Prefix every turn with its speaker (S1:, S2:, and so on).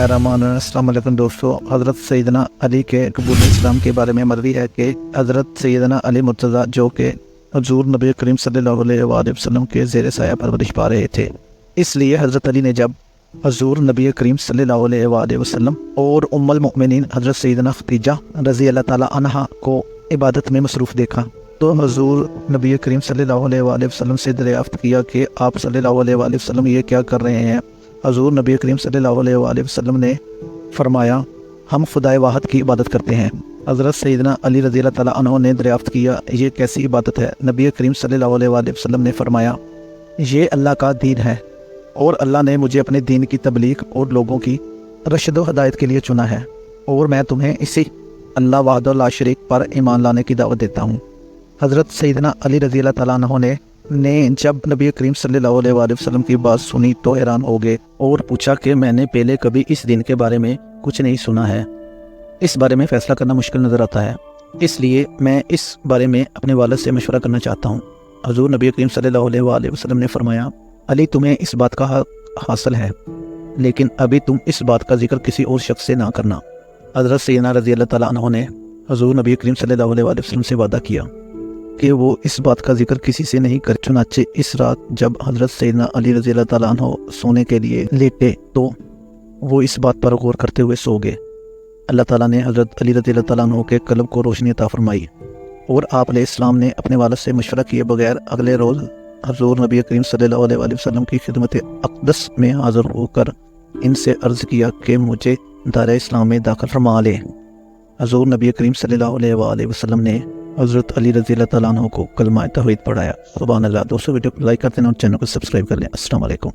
S1: बिस्मिल्लाहिर्रहमानिर्रहीम। अस्सलाम वालेकुम दोस्तों, हज़रत सैयदना अली के कबूल इस्लाम के बारे में मरवी है कि हज़रत सैयदना अली मुर्तज़ा जो कि हुज़ूर नबी करीम सल्लल्लाहु अलैहि वसल्लम के ज़ेर साया परवरिश पा रहे थे, इसलिए हज़रत अली ने जब हुज़ूर नबी करीम सल्लल्लाहु अलैहि वसल्लम और उम्मुल मोमिनीन हज़रत सैयदना खदीजा रज़ी अल्लाह ताला अन्हा को इबादत में मसरूफ़ देखा तो हुज़ूर नबी करीम सल्लल्लाहु अलैहि वसल्लम से दरियाफ़्त किया कि आप सल्लल्लाहु अलैहि वसल्लम ये क्या कर रहे हैं। हुज़ूर नबी करीम सल्लल्लाहु अलैहि वसल्लम ने फरमाया, हम खुदाए वाहद की इबादत करते हैं। हज़रत सैयदना अली रज़ी अल्लाह ताला अन्हु ने दरियाफ़्त किया, ये कैसी इबादत है। नबी करीम सल्लल्लाहु अलैहि वसल्लम ने फरमाया, ये अल्लाह का दीन है और अल्लाह ने मुझे अपने दीन की तबलीग और लोगों की रशद व हदायत के लिए चुना है और मैं तुम्हें इसी अल्लाह वहदहु ला शरीक पर ईमान लाने की दावत देता हूँ। हज़रत सैयदना अली रज़ी अल्लाह ताला अन्हु ने जब नबी करीम सल्लल्लाहु अलैहि वसल्लम की बात सुनी तो हैरान हो गए और पूछा कि मैंने पहले कभी इस दिन के बारे में कुछ नहीं सुना है। इस बारे में फ़ैसला करना मुश्किल नज़र आता है, इसलिए मैं इस बारे में अपने वालिद से मशवरा करना चाहता हूँ। हुज़ूर नबी करीम सल्लल्लाहु अलैहि वसल्लम ने फरमाया, अली तुम्हें इस बात का हासिल है, लेकिन अभी तुम इस बात का जिक्र किसी और शख्स से ना करना। हज़रत सैयदना रज़ी अल्लाह ताला अन्हु ने हुज़ूर नबी करीम सल्लल्लाहु अलैहि वसल्लम से वादा किया कि वो इस बात का जिक्र किसी से नहीं कर। चुनाचे इस रात जब हज़रत सैयदना अली रज़ी अल्लाह ताला अन्हु सोने के लिए लेटे तो वो इस बात पर गौर करते हुए सो गए। अल्लाह ताला ने हज़रत अली रज़ी अल्लाह ताला अन्हु के कल्ब को रोशनी अता फरमाई और आप अलैहिस्सलाम ने अपने वालिद से मशवरा किए बगैर अगले रोज़ हुज़ूर नबी करीम सल्लल्लाहु अलैहि वसल्लम की खिदमत अक़दस में हाज़िर होकर इनसे अर्ज़ किया कि मुझे दायरा इस्लाम में दाखिल फरमा लें। हुज़ूर नबी करीम सल्लल्लाहु अलैहि वसल्लम ने हज़रत अली रज़ी अल्लाह ताला अन्हु को कलमा तौहीद पढ़ाया। सुभान अल्लाह। दोस्तों, वीडियो को लाइक कर देना और चैनल को सब्सक्राइब कर लें। अस्सलाम वालेकुम।